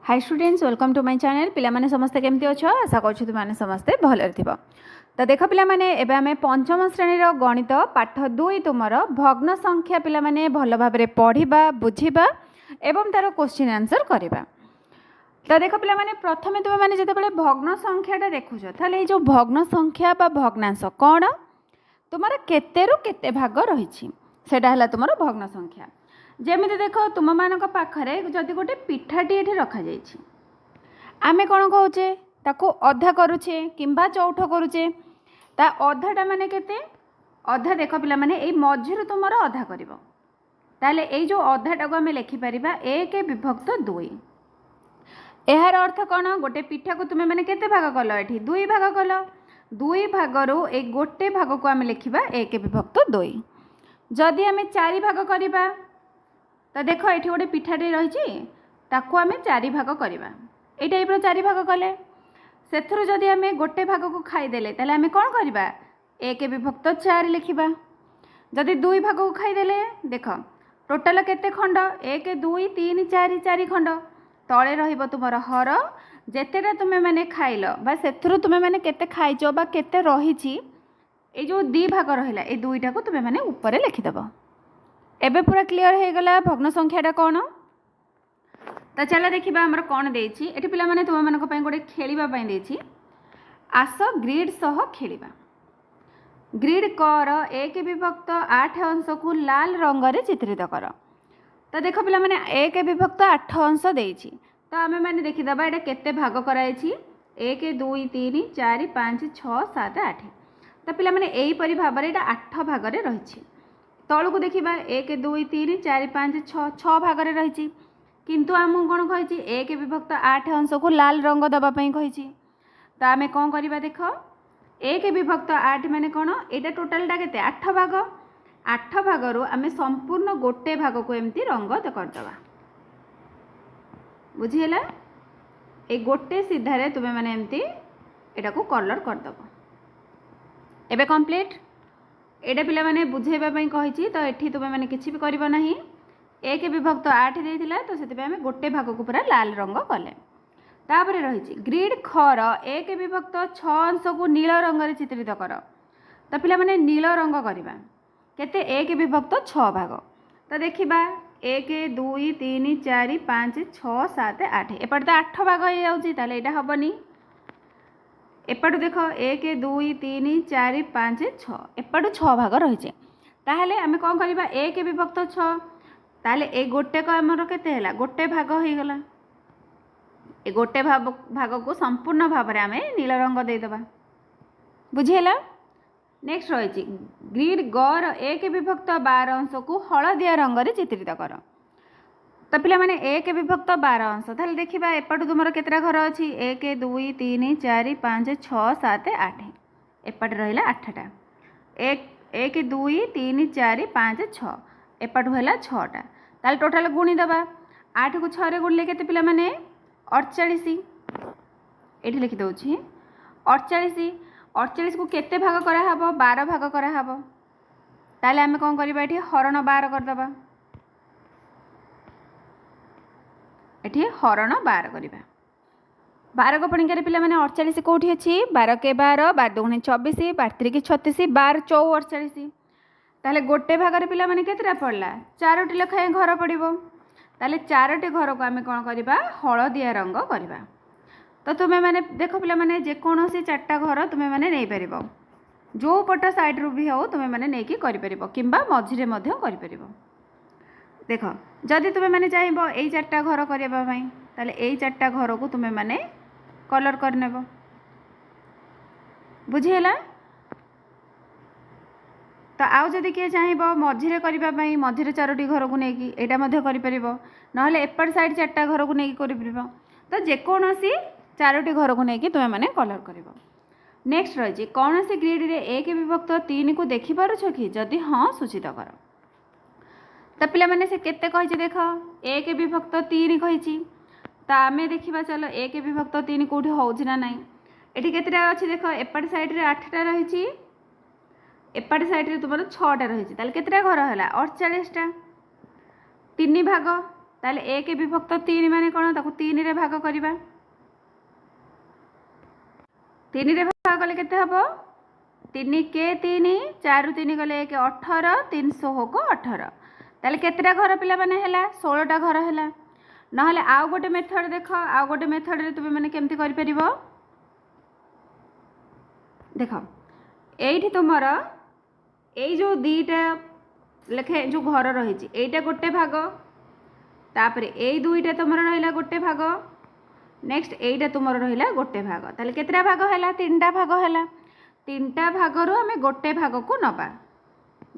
Hi students welcome to my channel पिला माने समस्ते केमती अछ आशा करछु तुम माने समस्ते भलरे थिबो। तो देख पिला माने एबे आमे पंचम श्रेणी रो गणित पाठ 2 तुमर भग्न संख्या पिला माने भल भाबरे पढ़िबा बुझिबा एवं तार क्वेश्चन आंसर करबा। तो देख पिला माने प्रथमे तुम माने जते बेले भग्न संख्याटा देखुछ ताले ए जो भग्न संख्या बा भग्नांश कोन तुमर केते रु केते भाग रहिछि सेटा हला तुमर भग्न संख्या। जेमिति देख तुम मान पाखरे जदि गोटे पिठाटी ये रखा जाइए आमे कौन कहे ताको अधा करुचे किंबा चौठ करुचे ता अधाटा माने केते अधा देख पिला माने ए मझिरु तुमर अधा करिवो ताले ए जो अधाटा को आमे लिखि परिबा 1 विभक्त 2। एहार अर्थ कौन गोटे पिठा को तुमे माने केते भाग कल एठी 2 भाग कल 2 भागरु ए गोटे भाग को आमे लिखिबा 1 विभक्त 2। जदि आमे 4 भाग करिबा तो देख ये गोटे पिठाटी रही ताकू आम 4 भाग करवा ये टाइप 4 भाग कले से जदि आम गोटे भाग को खाईदे ताले आम कौन करवा 1 विभक्त 4 लिखा। जदि 2 भाग को खाईदे देख टोटाल केते खंड 1 2 3 4 4 खंड तले रहिबो तुमर हर जेतेटा तुमे माने खाइल बा सेथुरु तुमे माने केते खाइचो बा केते रहिछि ए जो 2 भाग रहिला ए दुईटा को तुमे माने ऊपर लिखिदेबो। एबे पूरा क्लियर हो गला भग्न संख्याटा कौन। तो चला देखा आमर कौन देछि एठी पिला माने तुम मानक पई गोटे खेलिबा पई देछि आस ग्रिड सह खेलिबा। ग्रिड कर 1 विभक्त 8 अंश को लाल रंग रे चित्रित कर। तो देख पिला माने 1 विभक्त 8 अंश देछि तो आमे माने देखिदबा एटा केते भाग कराइछि 1 2 3 4 5 6 7 8। तो पिला माने एई परि भाबरे एटा 8 भाग रे रहिछि तलू को देखा 1 2 3 4 5 6 6 भाग रही किंतु आमको कौन कही 1 विभक्त 8 अंश को लाल रंग दवापाई कही। तो आम कौन करवा देख 1 विभक्त 8 माने कौन यहाँ टोटालटा के 8 भाग 8 भागरू आम संपूर्ण गोटे भाग को एमती रंग करदे बुझीगला ए गोटे सीधारे तुम्हें माने एमती एटा को कलर करदब। एबे कंप्लीट एटा पिला माने बुझेबा पई कहिछि तो एठी तुमे माने किछि भी करबो नाही 1 विभक्त 8 देथिला तो सेति आमे गोटे भाग को पूरा लाल रंग कले। तापरे रहिछि ग्रिड खर 1 विभक्त 6 अंश को नील रंग रे चित्रित कर। तो पिला माने नील रंग करबा केते 1 विभक्त 6 भाग। तो देखिबा 1 2 3 4 5 6 7 8 एपट तो 8 भाग हो जाउछि ताले एटा हबनी। एपटू देख 1 2 3 4 5 6 एपटू 6 भाग रही ताहले आमे कौन करबा 1 विभक्त 6 ताहले ए गोटे को आमर केते हैला गोटे भाग हो गला ए गोटे भाग को संपूर्ण भाव में आमे नील रंग दे देबा बुझिला। नेक्स्ट रही ग्रिड गर 1 विभक्त 12 अंश को हलदिया रंग रे चित्रित कर। तो पिला माने 1 विभक्त 12 अंश ताहले देखिबा एपटू तुमर केतरा घर अछि 1 2 3 4 5 6 7 8 एपट रहिला 8टा 1 2 3 4 5 6 एपट होला 6टा ताहले टोटल गुणी दबा 8 को 6 रे गुणले केते पिला माने 48 एठी लिखि दउछि 48 को केते भाग करा हबो 12 भाग करा हबो ताहले आमे कोन करबा एठी हरण 12 कर दबा एठी हरण 12 करवा 12 को पणिकार पिला माने 48 कोठी अछि 12 के 12 12 दुगुणे 24 12 के 36 12 4 48 ताले गोटे भाग रे पिला माने केतरा पड़ला 4टी लेखाएं घर पड़िबो ताले 4टी घर को आमे कोन करबा हलदिया रंग करबा। तो तुमे माने देखो पिला माने जे कोनोसी 4टा घर तुमे माने नै परिबो जो पट साइड रू भी हो तुमे माने नै की करि परिबो किंबा मझिरे मध्य करि परिबो। देख जदि तुम्हें माने चाहिए यही 4टा घर करने ताले यही 4टा घर को तुम्हें माने कलर करने बुझीगला। तो आउ जदि किए चाहिए मझिरे करने मझिरे 4टी घर को लेकिन यहाँ करें ना एपट साइड 4टा घर को लेकिन कर तो जेकोसी 4टी घर को लेकिन तुम्हें माने कलर कर। नेक्स्ट रही कौन सी ग्रिड रे 1 विभक्त 3 को देखिपारुछ कि जदि हाँ सूचित कर। तो पिला माने से केते कहिछि देख 1 विभक्त 3 कहिछि तो आमे देखिबा चलो 1 विभक्त 3 कोठी होउछि ना नाही एठी केतेटा अछि देख एपट साइड रे 8टा रहिछि एपट साइड रे तुमर 6टा रहिछि ताले केतेटा घर हला 48टा 3 भाग ताले 1 विभक्त 3 माने कौन ताको 3 रे भाग करवा 3 रे भाग कले केते हबो 3 के 3 4 3 गले 1 18 300 होको 18 ताले केतेटा घर पिला माने हैला 16टा घर हैला नहले आउ गोटे मेथड देख आउ गोटे मेथड रे तुम माने केमती करि परिबो देख एठी तुमर ए जो दीटा लेखे जो घर रही एटा गोटे भाग तापरे ए दुईटा तुमर रहिला गोटे भाग नेक्स्ट एटा तुमर रहिला गोटे भाग ताले केतेटा भाग हैला 3टा भाग हैला 3टा भाग रो हमें गोटे भाग को नबा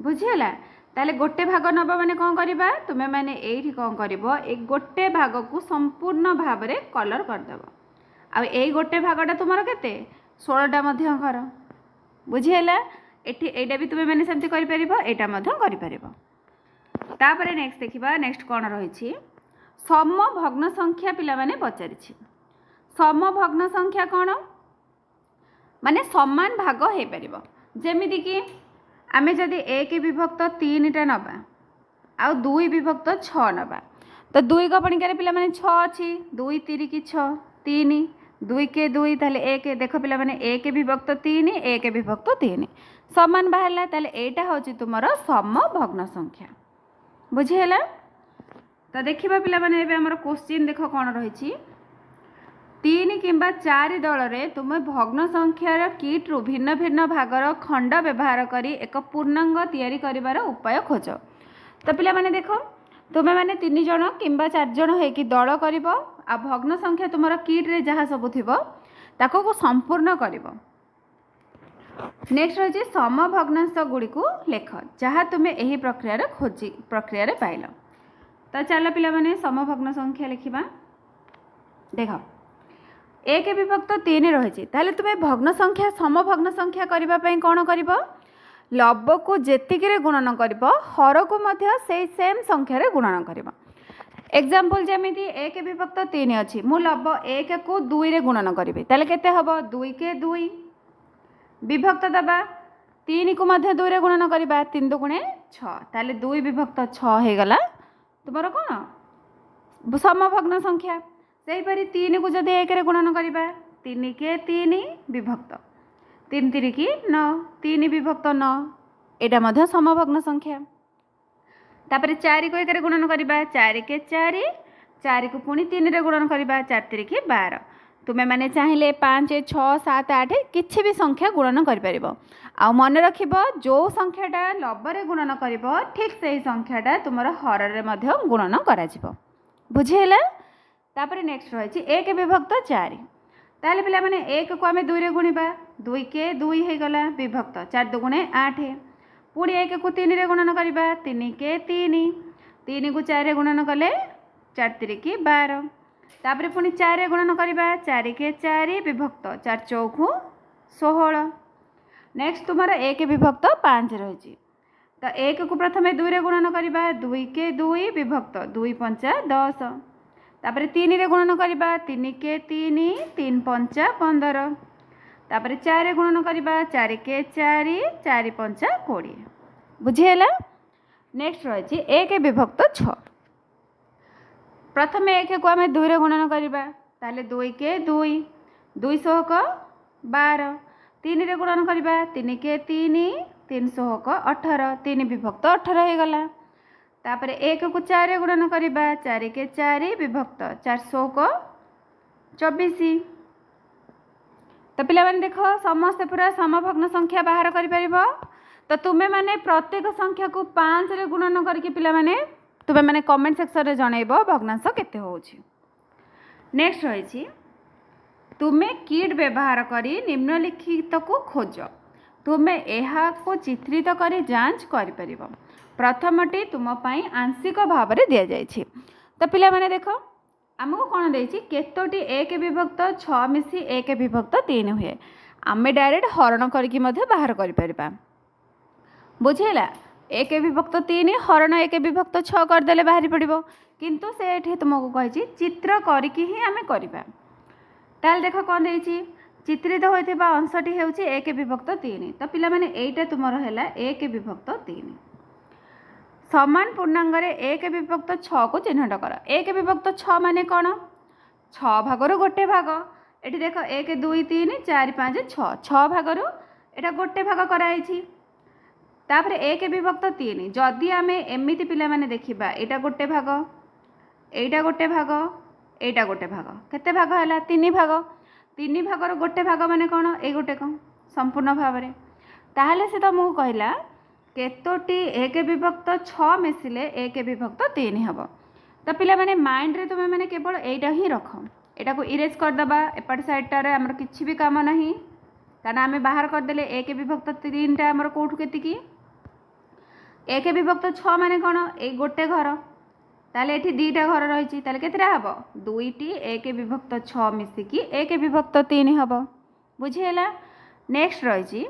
बुझिला ताले गोटे भाग नबा माने कोन करबा तुमे माने एठी कोन करबो एक गोटे भाग को संपूर्ण भाव रे कलर कर देबो आ ए गोटे भागटा तुमर केते 16टा मध्य घर बुझिला एठी एटा भी तुमे माने सेमती करि परिबो एटा मध्य करि परिबो तापरे नेक्स्ट देखिबा नेक्स्ट कोन रहिछि सम भग्न संख्या पिला माने पचारिछि सम भग्न संख्या कोन माने समान भाग हे परिबो जेमिति कि आमे जदि 1 विभक्त 3 टा नबा आ 2 विभक्त 6 नबा तो 2 को पणिकारे पिला माने 6 अछि 2 3 की 6 3 2 के 2 ताले 1 देख पिला माने 1 विभक्त 3 1 विभक्त 3 समान बाहला ताले एटा होछि तुमरो सम भग्न संख्या बुझिहेला तो देखिबा पिला माने एबे हमर क्वेश्चन देख कोन रहिछि 3 किंबा 4 दल रे तुम भग्न संख्यार किट रु भिन्न भिन्न भागर खंड व्यवहार करी एक पूर्णांग तैयारी करिवार उपाय खोज तो पिला माने देखो तुमे माने 3 जण किंबा 4 जण हे कि दल करिवो आ भग्न संख्या तुमर किट रे जहा सब थिबो ताको को संपूर्ण करिवो नेक्स्ट रही सम भग्नांश गुड़ी को लेख जहाँ तुम्हें यही प्रक्रिया रे पाइल तो चलो पिला माने सम भग्न संख्या लिखा देख 1 विभक्त 3 रही ताले तुम्हें भग्न संख्या सम भग्न संख्या करने कौन कर लब को जेतिकी गुणन कर हर को से सेम संख्यार गुणन कर एग्जाम्पल जमीती 1 विभक्त 3 अच्छी मु लब 1 को 2 रे गुणन करी ताले केते हबो 2 के 2 विभक्त दबा 3 को मध्य 2 रे गुणन करबा 3 2 गुणे 6 ताले 2 विभक्त 6 हे गला तुमरो कोन समभग्न संख्या सेही परि 3 को जदि 1 रे गुणन करबा 3 के 3 विभक्त 3 3 की 9 3 विभक्त 9 एटा मध्य समभग्न संख्या तापरे 4 को 1 रे गुणन करबा 4 के 4 4 को पुणी 3 रे गुणन करबा 4 3 की 12 तुम्हें माने चाहिए 5 6 7 8 किसी भी संख्या गुणन कर मन रख जो संख्याटा लबरे गुणन कर ठीक से ही संख्याटा तुम हर गुणन कर बुझेगा तापर नेक्स्ट रही 1 विभक्त 4 ताले पिला माने 1 को आम 2 रे गुणिबा 2 के 2 हो गला विभक्त 4 2 गुणे 8 पुणी 1 को 3 रे गुणन करबा 3 के 3 3 को 4 रे गुणन कले 4 3 की 12 तापरे पुणी 4 रे गुणन करबा 4 के 4 विभक्त 4 चौकु 16 नेक्स्ट तुमार 1 विभक्त 5 रही तो 1 को प्रथमे 2 रे गुणन करबा 2 के 2 विभक्त 2 5 10 तापरे 3 रे गुणन करबा 3 के 3 3 5 15 तापरे 4 रे गुणन करबा 4 के 4 4 5 20 बुझिहेला नेक्स्ट रही 1 विभक्त 6 प्रथमे 1 को आम 2 रे गुणन करबा ताले 2 के 2 200 को 12 3 रे गुणन करबा 3 के 3 300 को 18 3 विभक्त 18 हो गला तापर 1 को 4 रे गुणन करबा 4 के 4 विभक्त 400 को 24 तो पिला माने देखो समस्त पूरा समभग्न संख्या बाहर करि परिबो तो तुम्हें माने प्रत्येक संख्या को 5 रे गुणन करके पिला माने तुम्हें माने कमेंट सेक्शन रे जणैबो भग्नांश केते होउछि नेक्स्ट रही तुम्हें किट व्यवहार करी निम्नलिखित को खोज तुम्हें यह को चित्रित करी जांच कर परिबो प्रथमटी तुम पाई आंशिक भाव में दि जाइए तो पिला माने देखो आमको कौन देछि केतोटी 1 विभक्त 6 मिसी 1 विभक्त 3 हुए आमे डायरेक्ट हरण करके बाहर कर परिबा बुझेला 1 विभक्त 3 हरण 1 विभक्त 6 करदेले बाहरी पड़ो किंतु से एठी तुमको कही चित्र करके ही आमे करबा ताल देख कौन देछि चित्रित होइथिबा अंशटी हेउछि 1 विभक्त 3 तो पिला माने एटा तुमरो हैला 1 विभक्त 3 समान पूर्णांग एक विभक्त 6 को चिन्हट कर। एक विभक्त 6 माने कौन 6 भागर गोटे भाग ये देख 1 2 3 4 5 6 6 भागर एटा गोटे भाग कराई। तापर एक विभक्त 3 जदि आम एमती पिला माने देखा यहाँ गोटे भाग एटा गोटे भाग एटा गोटे भाग केते भाग है 3 भाग 3 भागर गोटे भाग माने कौन ये गोटे कौन संपूर्ण भाव में ताहले से तुमको कहला केतोटी एक विभक्त 6 मिसिले एक विभक्त 3 हम। तो पिला माने माइंड रे तुम्हें माने केवल एटा ही रख एटा को इरेज करदबा एपट साइडटार आमर किछि भी काम नहीं कारण आम बाहर करदेले एक विभक्त 3टा आमर कौटू केतिकी एक विभक्त 6 माने कौन ए गोटे घर ताले एठी 2टा घर रही ताले केतेटा हबो 2टी एक विभक्त 6 मिसिकी एक विभक्त 3 हबो बुझीला। नेक्स्ट रही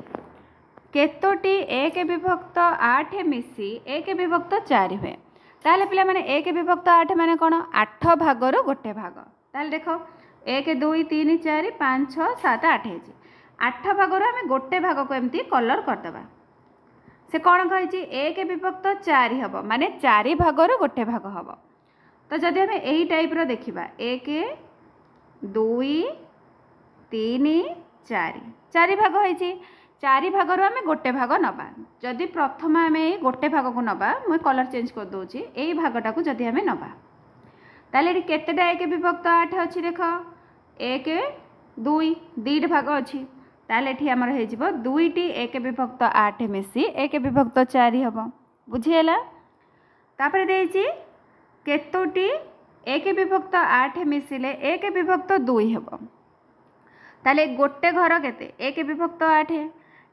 केतोटी एक विभक्त 8 मिसी एक विभक्त 4 हुए ताले पिला माने एक विभक्त 8 माने कौन 8 भागर गोटे भाग ताले देख 1 2 3 4 5 6 7 8 है 8 भागर आम गोटे भाग को एमती कलर करदे से कौन कही एक विभक्त 4 हम माने 4 भागर गोटे भाग हम। तो जदि आम यही टाइप्र देखा 1 2 3 4 4 भाग होती 4 भागर आम गोटे भाग नबा जदि प्रथम आम गोटे भाग को नबा मुझे कलर चेंज कर दूसरी यही भागटा को जदि आम नबा ताले केतेटा एक विभक्त 8 अच्छी देख 1 2 2 भाग अच्छी ताले एठी हमर हे जिवो 2टी एक विभक्त 8 मिसी एक विभक्त 4 हम बुझीला। तापर देछि केतोटी एक विभक्त 8 मिसिले एक विभक्त 2 हम ताले गोटे घर केते एक विभक्त 8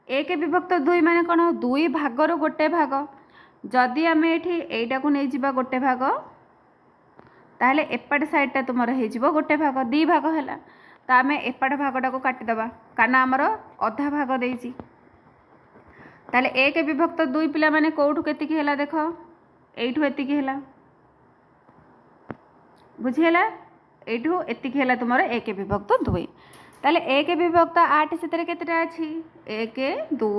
एक विभक्त 2 माने कौन 2 भागर गोटे भाग जदि आम एठी एटा को नहीं जिबा गोटे भाग ताहले एपट साइडटा तुमर हे जिवो गोटे भाग 2 भाग है तो आम एपट भागटा को काटिदेबा कारण आमर अधा भाग देछि ताहले एक विभक्त 2 पिला माने कोठु केतिकी हैला देख एठु एतिकी हैला बुझीला एठु एतिकी हैला तुमर एक विभक्त 2 ताले एक विभक्त 8 से केतेटा अछि 1 2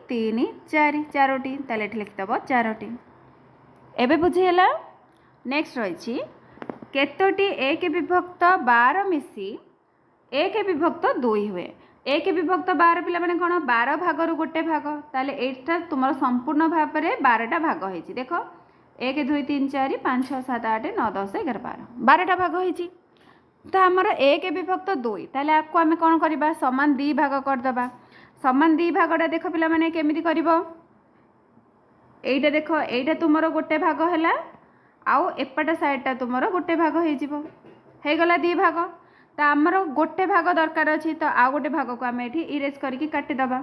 3 4 4टी ताले एठी लिखिदब 4टी एबे बुझीला। नेक्स्ट रही केतोटी एक विभक्त 12 मिसी एक विभक्त 2 हुए एक विभक्त 12 पिला माने कौन 12 भागर गोटे भाग ताले एटा तुम संपूर्ण भाव में 12टा भाग होती देख 1 2 3 4 5 6 7 8 9 10 11 12 12टा भाग होती। तो आमर एक विभक्त 2 ताले आपको आम कौन करवा समान 2 भाग करदबा समान 2 भागटा देख पिला माने केमिति करिवो एटा देख एटा तुमर गोटे भाग है आउ एपट साइडटा तुमर गोटे भाग हो गला 2 भाग तो आमर गोटे भाग दरकार अच्छी तो आउ गोटे भाग को आम ये इरेज करके काटिदबा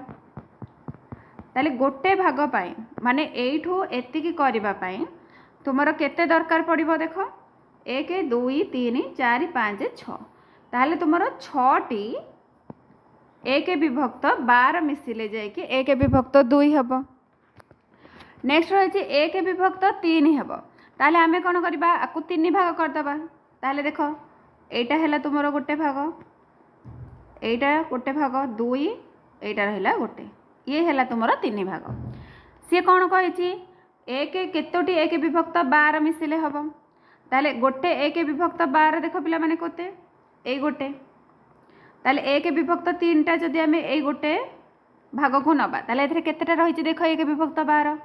ताले गोटे भाग पाई माने एठू एतिकी करबा पाई तुमर केते दरकार पड़िबो देख 1 2 3 4 5 6 ताहले तुमर 6टी एक विभक्त 12 मिसिले जाइए एक विभक्त 2 हम। नेक्स्ट रही एक विभक्त 3 हम ताहले आमे कौन करबा आकु 3 भाग करदबा ताहले देख एटा हैला तुमर गोटे भाग एटा गोटे भाग 2 एटा रहिला गोटे ये हैला तुमर 3 भाग सी कौन कही एक केतोटी एक विभक्त 12 मिसिले हम ताले गोटे एक विभक्त 12 देख पिला माने कोते ए गोटे ताले एक विभक्त 3टा जदि आम ए गोटे भाग को नबा ताले एथरे केतेटा रही देख एक विभक्त 12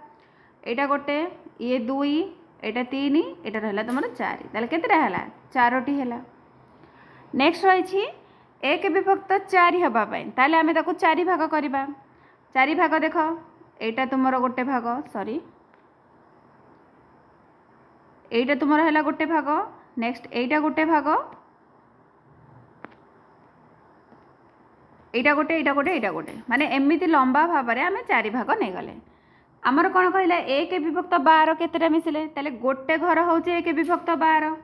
एटा गोटे ये 2 एटा 3 एटा रहला तुमर 4 ताले केतेटा हैला 4टी हैला। नेक्स्ट रही एक विभक्त 4 हबा पई ताले आमे ताको 4 भाग करबा 4 भाग देख एटा तुमर गोटे भाग सॉरी एटा तुमर हैला गोटे भाग नेक्स्ट एटा गोटे भाग एटा गोटे एटा गोटे एटा गोटे माने एमिति लंबा भाव में आम 4 भाग नहीं गले आमर कौन कहला एक विभक्त 12 केतेटा मिसिले ताले गोटे घर होचे एक विभक्त 12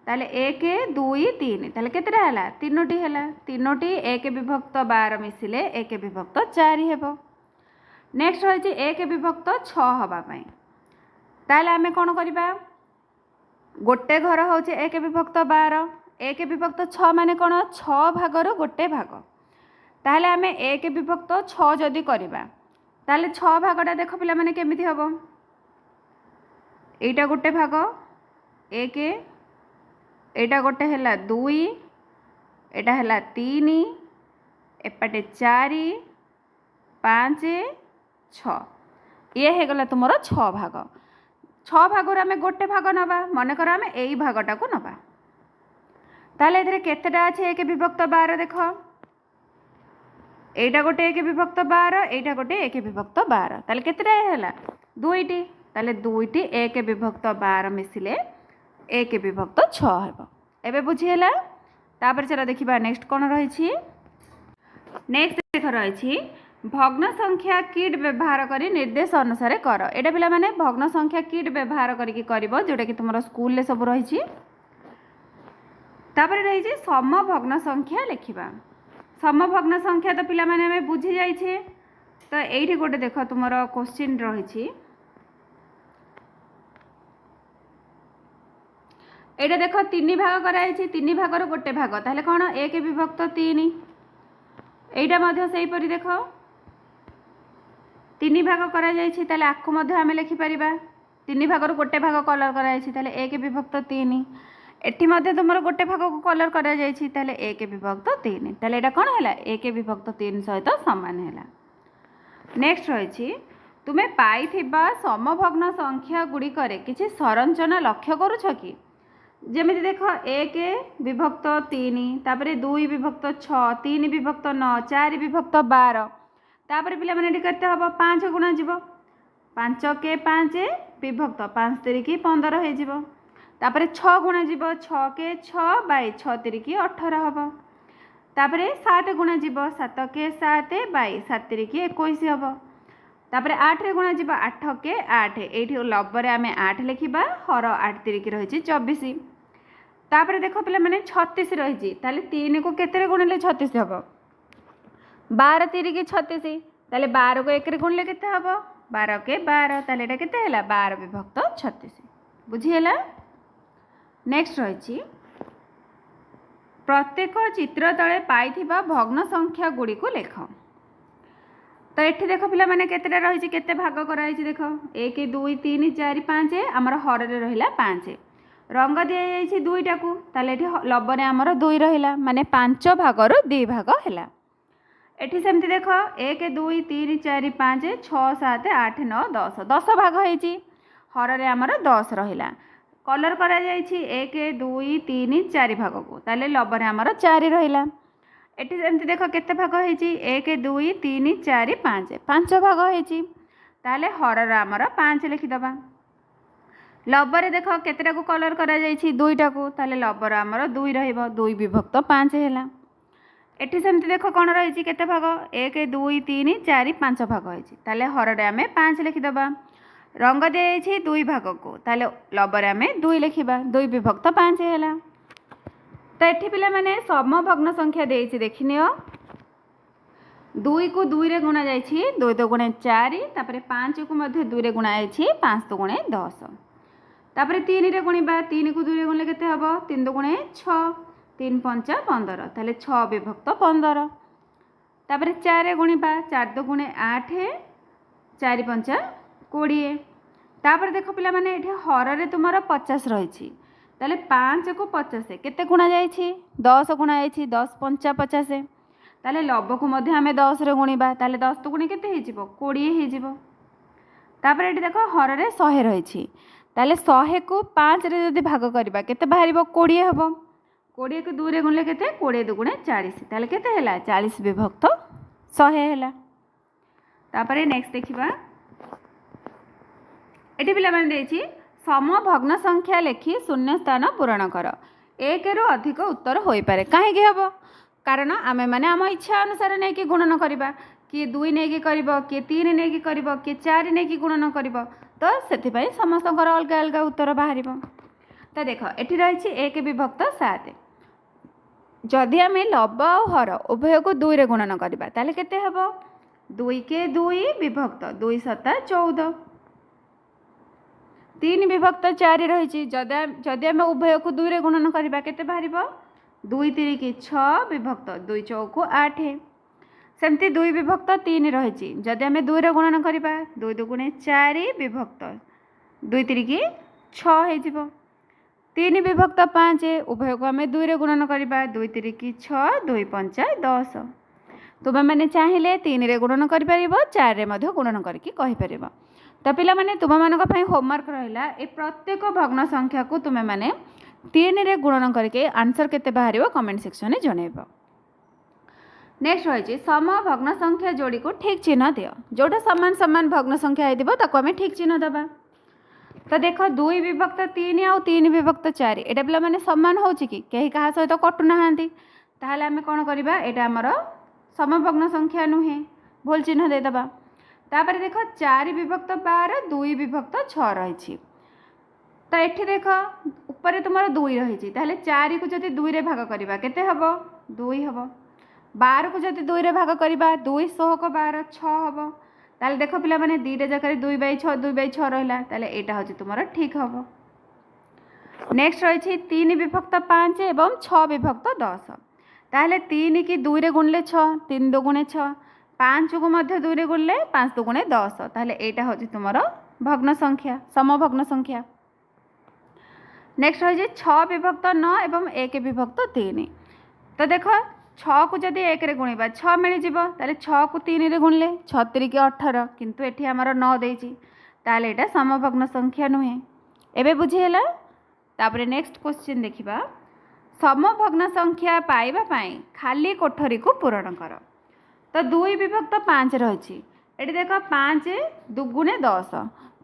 ताले 1 2 3 ताले केतेटा हैला 3टी हैला 3टी एक विभक्त 12 मिसिले एक विभक्त 4 हेबो। नेक्स्ट रही एक विभक्त 6 हबा पई ताले आमे कौन करबा गोटे घर होचे एक विभक्त 12 एक विभक्त 6 माने कौन 6 भागर गोटे भाग ताहले आमे एक विभक्त 6 जदि करबा ताहले 6 भागटा देख पिला माने केमिति हबो এইটা गोटे भाग 1 एटा गोटे है 2 एटा है 3 एपटे 4 5 6 ये हो गला तुम 6 भाग 6 भाग आम गोटे भाग नवा मनकर आम यही भागटा को नवा ताले एथिरे केतेटा अच्छे 1 विभक्त 12 देख एटा गोटे 1 विभक्त 12 एटा गोटे 1 विभक्त 12 ताले केतेटा है 2टी ताले 2टी 1 विभक्त 12 मिसिले 1 विभक्त 6 हेबो एबे बुझीला तापर चला देखिबा नेक्स्ट कोन रहिछि नेक्स्ट देख रहिछि भग्न संख्या किट व्यवहार करी निर्देश अनुसार कर एटा पिला माने भग्न संख्या किट व्यवहार करी करबो जोटा कि तुमरो स्कूल ले सब रहिछि तापर रहिछि सम भग्न संख्या लिखिबा सम भग्न संख्या तो पिला माने हमें बुझी जाइछे तो एइठी गोटे देख तुमरो क्वेश्चन रहिछि एटा देख 3 भाग कराइछि 3 भागर गोटे भाग ताहले कोन 1 विभक्त 3 एटा मध्ये सेही परि देख 3 भाग करा जाइछि ताहले आकु मध्ये हमें लिखि परिबा 3 भागर गोटे भाग कलर कराइछि ताहले 1 विभक्त 3 एठी मध्ये तुमरो गोटे भाग को कलर करा जाइछि ताहले 1 विभक्त 3 ताहले एटा कोन हैला 1 विभक्त 3 सहित समान हैला नेक्स्ट रहिछि तुमे पाइथिबा समभग्न संख्या गुडी करे किछि सरंचना लक्ष्य करूछ कि जमी देख 1 विभक्त 3 तापरे 2 विभक्त 6 3 विभक्त 9 4 विभक्त 12 तापरे पिला माने केते हबो 5 गुणा जीवो 5 के 5 विभक्त 5 तिरिकी 15 हे जीवो तापरे 6 गुणा जीवो 6 के 6 बाई 6 तिरिकी 18 हबो तापरे 7 गुणा जीवो 7 के 7 बाई 7 तिरिकी 21 हबो तापरे 8 रे गुणा जीवो 8 के 8 एठी लबरे आमे 8 लिखिबा हर 8 तिरिकी रहिछि 24 तापरे देखो पिला माने 36 रहिछि ताले 3 को केते गुणले 36 हबो 12 तिरिकी 36 ताले 12 को 1 रे गुणले केते हबो 12 के 12 ताले एटा केते हैला 12 विभक्त 36 बुझी हैला नेक्स्ट रहिछि प्रत्येक चित्र तळे पाइथिबा भग्न संख्या गुडी को लेख तो एठी देखो पिला माने केतेटा रहिछि केते भाग कराइछि देखो 1 2 3 4 5 हमर हर रे रहिला 5 रंग दिया जाइछि 2टा को ताले एठी लबरे हमर 2 रहिला माने 5 भागर 2 भाग हैला एठी सेमति देखो 1 2 3 4 5 6 7 8 9 10 10 भाग होइछि हर रे हमर 10 रहिला कलर करा जाइछि 1 2 3 4 भाग को ताले लबरे हमर 4 रहिला एठी सेमति देखो केते भाग होइछि 1 2 3 4 5 5 भाग होइछि ताले हर रे हमर 5 लिखि दबा लबरे देख केतेटा को कलर करा जाइछि 2टा को ताले लबर हमर 2 रहइबो 2 विभक्त 5 हैला एठी सेमति देख कोन रहिछि केते भाग 1 2 3 4 5 भाग होइछि ताले हर रे हमें 5 लिखि दबा रंग दिया जाइछि 2 भाग को ताले लबरे हमें 2 लिखिबा 2 विभक्त 5 हैला तो एठी पिला माने समभग्न संख्या देइछि देखिनियो 2 को 2 रे गुणा जाइछि 2 2 गुणे 4 तापरे 5 को मध्ये 2 रे गुणा जाइछि 5 2 गुणे 10 तापरे 3 रे गुणिबा 3 को 2 रे गुणले केते हबो 3 2 गुणे 6 3 5 15 ताले 6 विभक्त 15 तापरे 4 रे गुणिबा 4 2 गुणे 8 4 5 20 तापरे देखो पिला माने एठी हर रे तुमरो 50 रहिछि ताले 5 को 50 केते गुणा जाइछि 10 गुणा जाइछि 10 5 50 ताले लब को मध्ये हमें 10 रे गुणिबा ताले 10 तो गुणे केते हे जिवो 20 हे जिवो तापरे एठी देखो हर रे 100 रहिछि ताले 100 को 5 रे जदि भाग करबा केते बाहरिबो 20 हबो 20 को 2 रे गुणले केते 20 2 गुणे 40 ताले केते हैला 40 विभक्त 100 हैला तापरे नेक्स्ट देखिबा एठी पिला माने देछि सम भग्न संख्या लेखि शून्य स्थान पूरण कर 1 रु अधिक उत्तर होई पारे काहे कि हबो कारण आमे माने आम इच्छा अनुसार नै कि गुणन करबा कि 2 नै कि करबो कि 3 नै कि करबो कि 4 नै कि गुणन करबो तो से समस्त अलग अलग उत्तर बाहर तो देख ये रही 1 विभक्त 7 जदि आम लब और हर उभय को 2 रे गुणन करवा ताले केते हबो 2 के 2 विभक्त 2 7 14 3 विभक्त 4 रही जदि आम उभय को 2 रे गुणन करवा केते बाहर 2 3 की 6 विभक्त 2 चौक 8 सेमती 2 विभक्त 3 रही जदि आम 2 रे गुणन करवा 2 2 गुणे 4 विभक्त 2 3 की 6 3 विभक्त 5 उभय को आम 2 रे गुणन करवा 2 3 6 2 5 10 तुम मैंने चाहिए 3 रे गुणन कर 4 रे मध्य गुणन करके कहीपर। तो पिला माने तुम मान होमवर्क रहा ए प्रत्येक भग्न संख्या को तुम मैंने 3 रे गुणन करके आंसर केते बाहर कमेंट सेक्शन में जनइब। नेक्स्ट रही सम भग्न संख्या जोड़ी को ठीक चिन्ह दियो जोटा सामान सामान भग्न संख्या होता आम ठीक चिन्ह दबा। तो देख 2 विभक्त 3 आउ 3 विभक्त 4 एटा पिला माने समान होची कि कहीं कहा सहित कटु नाहांती ताहले आमे कोन करबा एटा हमर समभग्न संख्या नुहे भूल चिन्ह दे दबा। तापर देख 4 विभक्त 12 2 विभक्त 6 रही। तो एठी देख ऊपर तुम 2 रही ताहले 4 को जदि 2 रे भाग करबा केते हबो 2 हबो 12 को जदि 2 रे भाग करबा 2 16 को 12 6 हबो। ताले देख पिला माने 2 जगह 2/6 2/6 रहिला ताले एटा होची तुमरा ठीक हबो। नेक्स्ट रही 3 विभक्त 5 एवं 6 विभक्त 10 ताले 3 की 2 रे गुणले 6 3 2 गुणे 6 5 को मध्य 2 रे गुणले 5 2 गुणे 10 ताले एटा होची तुमरा भग्न संख्या समभग्न संख्या। नेक्स्ट रही 6 विभक्त 9 एवं 1 विभक्त 3 तो देख 6 को जदि 1 रे गुणिबा 6 मिल जिवो ताले 6 को 3 रे गुणले 6 3 की 18 किंतु एठी हमर 9 देछि ताले एटा समभग्न संख्या नुहे एबे बुझी हैला। तापरे नेक्स्ट क्वेश्चन देखिबा समभग्न संख्या पाइबा पाई खाली कोठरी को पूरण कर। तो 2 विभक्त 5 रही एठी देख 5 2 10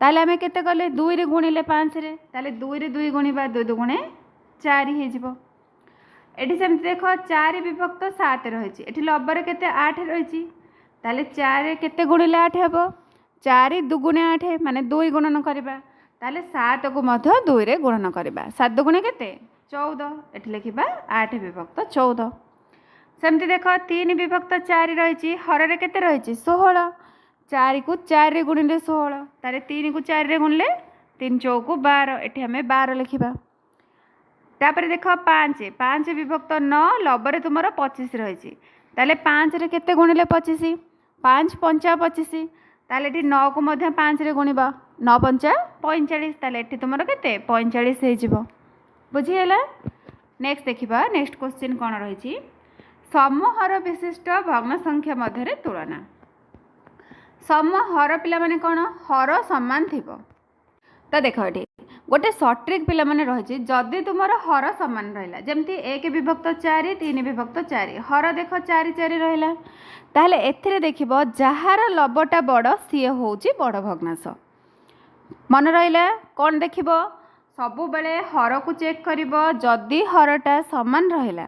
ताले आमे केते कले 2 रे गुणिले 5 रे ताले 2 रे 2 गुणिबा 2 2 गुणे 4 हे जिवो। एठी सेमति देख 4 विभक्त 7 रही एठी लबर केते 8 रही ताले 4 केते गुणिले 8 हेबो 4 2 गुणे 8 माने 2 गुणन करबा ताले 7 को मध्य 2 रे गुणन करबा 7 2 गुणे केते 14 एठी लिखिबा 8 विभक्त 14। सेमति देख 3 विभक्त 4 रही हर रे केते रही 16 4 को 4 रे गुणिले 16 ताले 3 को 4 रे गुणिले 3 चौको 12 एठी हमें 12 लिखिबा। तापर देख 5 5 विभक्त 9 लबर तुम 25 रही ताले 5 रे केते गुणिले 25 5 5 25 ताले एठी 9 को मध्य 5 रे गुणिबा 9 5 45 ताले एठी तुमर केते 45 हे जिवो बुझी हैला। नेक्स्ट देखिबा नेक्स्ट क्वेश्चन कोन रही समहर विशिष्ट भग्न संख्या मध्य तुलना। समहर पिला माने कोन हर समान थिबो। तो देख ये गोटे सर्ट ट्रिक पिला माने रही जदि तुम हर सामान रहा जमती 1 विभक्त 4 3 विभक्त 4 हर देख 4 4 रहा ताहले एथिरे देखिबो जहार लबटा बड़ सी होउची बड़ भग्नांश मन रहा कौन देखिबो सबु बेले हर को चेक करिबो जदि हरटा समान रहा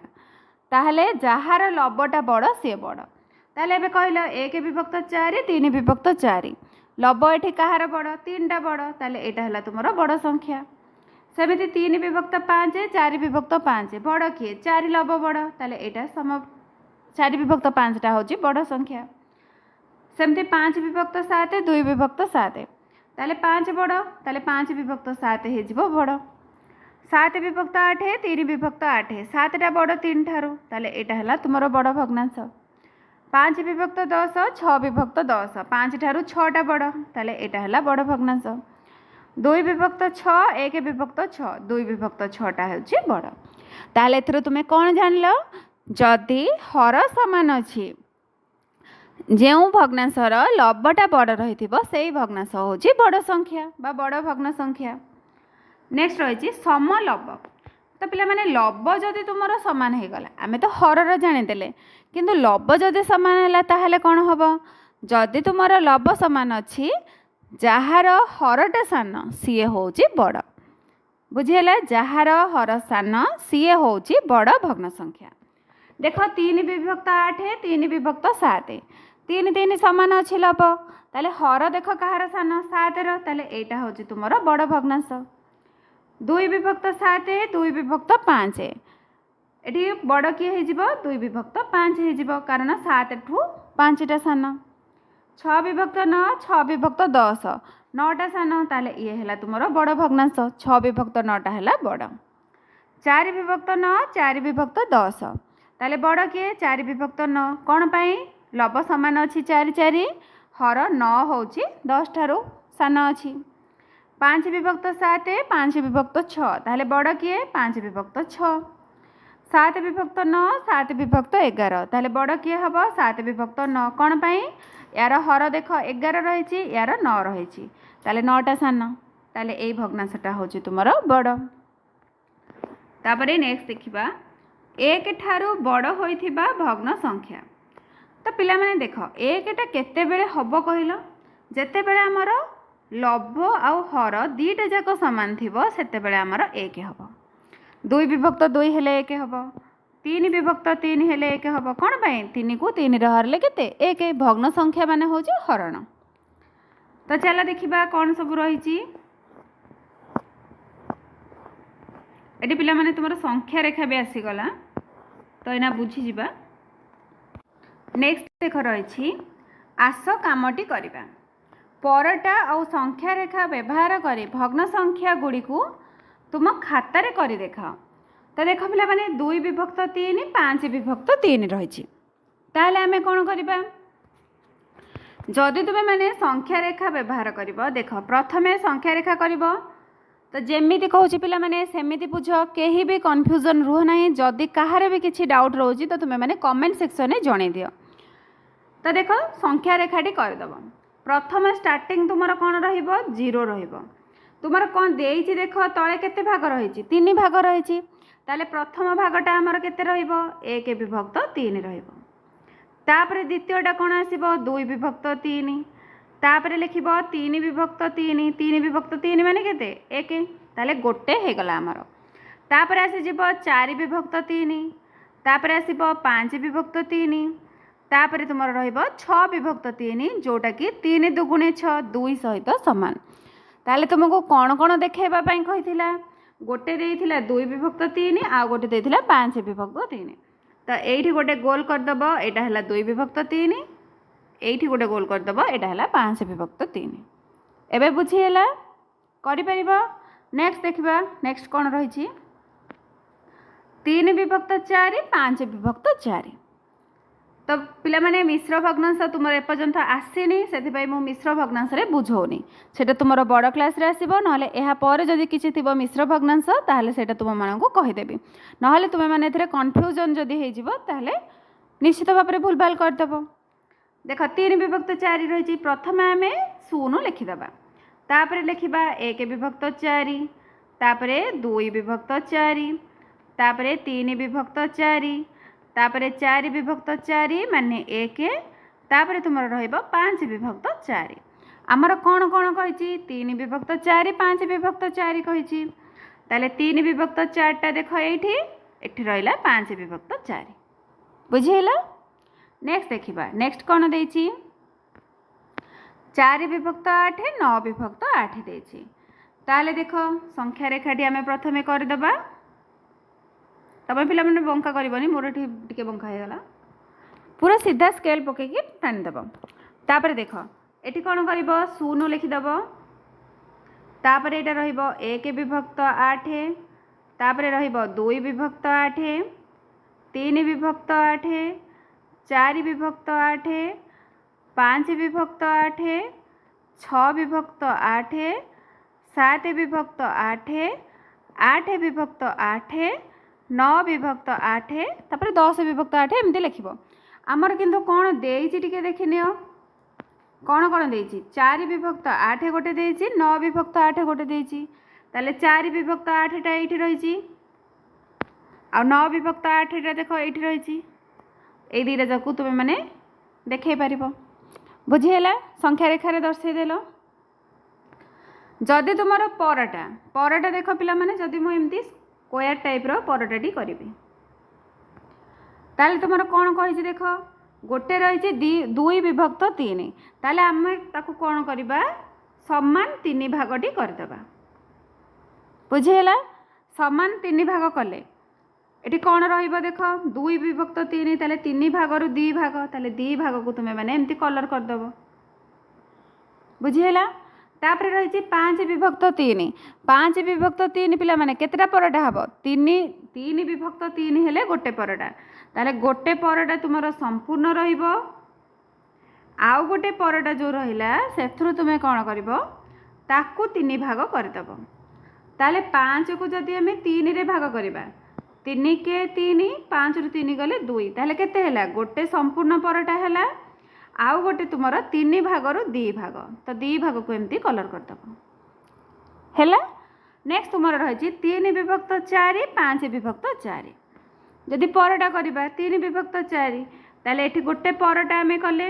ताहले जहार लबटा बड़ सी बड़ ताहले एबे कहलो 1 विभक्त 4 3 विभक्त 4 लब एठी कहार बड़ 3टा बड़ ताले एटा हला तुमरा बड़ संख्या। सेमिति 3 विभक्त 5 4 विभक्त 5 बड़ किए 4 लब बड़ ताले एटा सम 4 विभक्त 5टा होची बड़ संख्या। सेमिति 5 विभक्त 7 2 विभक्त 7 ताले 5 बड़ ताले 5 विभक्त 7 हे जिवो बड़ 7 विभक्त 8 3 विभक्त 8 7टा बड़ 3 ठारू ताले एटा हला तुमरा बड़ भग्नांश। 5 विभक्त 10 6 विभक्त 10 5 ठारू 6टा बड़ ताले एटा हला बड़ भग्नांश। 2 विभक्त 6 1 विभक्त 6 2 विभक्त 6टा होची बड़ ताले एथरो तुमे कोन जानलो जदि हर समान अछि जेउ भग्नांशर लबटा बड़ रहिथिबो सेही भग्नांश होची बड़ संख्या बा बड़ भग्न संख्या। नेक्स्ट रही सम लब। तो पिला माने लब जदि तुमर समान हो गला आमे तो हरर जानिदेले किंतु लब जदि समान है ताहले कौन हम जदि तुमर लब समान अच्छी जार हरटा सान सी होची बड़ बुझीला जार हर सान सी होची बड़ भग्न संख्या। देख 3 विभक्त 8 3 विभक्त 7 3 3 समान अच्छी लब ताले हर देख कहार सान 7 ताले एटा होची तुमर बड़ भग्नांश। 2 विभक्त 7 2 विभक्त 5 एटी बड़ किए हो 2 विभक्त 5 हो कारण 7 ठू 5टा सान। 6 विभक्त 9 6 विभक्त 10 9टा सान ताले ये है तुमर बड़ भग्नांश 6 विभक्त 9टा है बड़। 4 विभक्त 9 4 विभक्त 10 ताले बड़ किए 4 विभक्त 9 कौन पाई लब सामान अच्छी 4 4 हर 9 होची 10 ठारू सान अच्छी। 5 विभक्त 7 5 विभक्त 6 ताहले बड़ किए 5 विभक्त 6 7 विभक्त 9 7 विभक्त 11 ताहले बड़ किए हम 7 विभक्त 9 कौन पाई यार हर देख 11 रही यार 9 रही ताहले 9टा सान ताहले एई भग्नांशटा होची तुमर बड़। तापरे नेक्स्ट देखिबा एक ठारू बड़ होइथिबा भग्न संख्या। तो पिला माने देख एकटा केते बेले हबो कहिलो जेते बेले हमर लभ आउ हर दीटा जाक समान थिबो सेते बेले हमर एक हबो। 2 विभक्त 2 हेले एक हबो 3 विभक्त 3 हेले एक हबो कोन पई 3 को 3 रे हरले केते एक भग्न संख्या माने होची हरण। तो चला देखिबा कोन सब रहिची एटी पिला माने तुमर संख्या रेखा भी आसी गला तो एना बुझी जिबा। नेक्स्ट देख रही आस कामटी करवा परटा और संख्या रेखा व्यवहार करी भग्न संख्या गुड़ी को तुम खातार कर देखाओ। तो देख पिला माने 2 विभक्त 3 5 विभक्त 3 रही ताहले आमे कौन करबा जदि तुम माने संख्या रेखा व्यवहार कर देख प्रथमे संख्या रेखा कर तो जेमिति कहूँ पिला माने सेमिति बुझ कहीं भी कन्फ्यूजन रुह ना जदि कहार भी किसी डाउट रोची तो तुम्हें माने कमेंट सेक्शन में जन दियो। तो देख संख्या रेखाटी करदेव प्रथम स्टार्टिंग तुमर कौन रो तुमर कौन देती देख तले केते भाग रही 3 भाग रही ताले प्रथम भागटा आमर केते रहिबो 1 विभक्त 3 रहिबो तापरे द्वितीयटा कौन आसीबो 2 विभक्त 3 तापरे लिखिबो 3 विभक्त 3 3 विभक्त 3 माने केते 1 ताले गोटे हे गला आमर तापरे आसी जिवो 4 विभक्त 3 तापरे आसीबो 5 विभक्त 3 तापरे तुमर रहिबो 6 विभक्त 3 जोटा कि 3 दुगुणे 6 2 सहित समान। ताले तुमको कौन कौन देखेबा पई कहिथिला गोटे देइथिला 2 विभक्त 3 आ गोटे देइथिला 5 विभक्त 3 तो एठी गोटे गोल कर दबो एटा हला 2 विभक्त 3 एठी गोटे गोल कर दबो एटा हला 5 विभक्त 3 एबे बुझी हला करि परिबो। नेक्स्ट देखिबा नेक्स्ट कौन रहिछि 3 विभक्त 4 5 विभक्त 4 तो पिला माने मिश्र भग्नांश तुम एपर्यंत आसीनी से मु मिश्र भग्नांश रे बुझौनी सेटा तुमर बड़ क्लास रे आसीबो नहले एहा पर जदि किछि थिबो मिश्र भग्नांश ताहले सेटा तुम मानकु कहि देबी नहले तुमे माने एथरे कन्फ्यूजन जदि हे जिवो ताहले निश्चित भाव में भूलभाल कर देबो। देख 3 विभक्त 4 रही प्रथम आम 0 लिखिदबा तापरे लिखिबा 1 विभक्त 4 तापरे 2 विभक्त 4 तापरे 3 विभक्त 4 तापरे 4 विभक्त 4 माने 1 तापरे तुमर रहिबो 5 विभक्त 4 आमर कौन कौन कही 3 विभक्त 4 5 विभक्त 4 कही ताले 3 विभक्त 4टा देख एठी एठी रहिला 5 विभक्त 4 बुझिहेला। नेक्स्ट देखिबा नेक्स्ट कौन देछि 4 विभक्त 8 9 विभक्त 8 देछि ताले देख संख्या रेखाटी आमे प्रथमे कर देबा तब पिला मैंने बंका करनी मोर टे बंका हो गला पूरा सीधा स्केल पकईकि टाणीदेव तापर देख ये कौन कर 0 लिखिदेव तापर ये रक विभक्त 8 तापर रो विभक्त 8 3 विभक्त 8 4 विभक्त 8 5 विभक्त 8 6 विभक्त 8 7 विभक्त 8 8 विभक्त 8 9 विभक्त 8 तापर 10 विभक्त 8 एमती लिखिबो आमर किंतु कौन देइछि टिके देखिनियो कौन कौन देइछि 4 विभक्त 8 गोटे देइछि 9 विभक्त 8 गोटे देइछि ताले 4 विभक्त 8 टा एठी रहिछि आ 9 विभक्त 8 टा देखो एठी रहिछि ए दुईटा जाकू तुम माने देखै पारिबो बुझिहेला संख्या रेखारे दर्शाई देलो। जदि तुमर परटा देख पिला माने जदि मु एमती स्क्वायर टाइप रो परटाटी करी ताले तुमर कौन कही देख गोटे रही 2 विभक्त 3 ताले आम ताकू कौन करबा समान 3 भागटी करदेबा बुझिहेला समान 3 भाग कले एटी कौन रहिबो देख 2 विभक्त 3 ताले 3 भागरु 2 भाग ताले 2 भाग को तुमे माने एमती कलर करदेबो बुझिहेला। तापर रही 5 विभक्त 3 5 विभक्त 3 पिला माने केतेटा परटा हबो 3 विभक्त 3 हेले गोटे परटा ताले गोटे परटा तुमर संपूर्ण रहिबो आउ गोटे परटा जो रहिला सेथुरु तुमे कोन करिवो ताकू 3 भाग करदेव ताले 5 को जदि आम 3 रे भाग करवा 3 के 3 5 रु 3 गले 2 ताले केते हैला गोटे संपूर्ण परटा हैला आउ गोटे तुमर 3 भाग रु 2 भाग तो 2 भाग को एमती कलर करदेव हैला। नेक्स्ट तुमर रही 3 विभक्त 4 5 विभक्त 4 जदि परटा करवा 3 विभक्त 4 ताले एठी गोटे परटा आम कले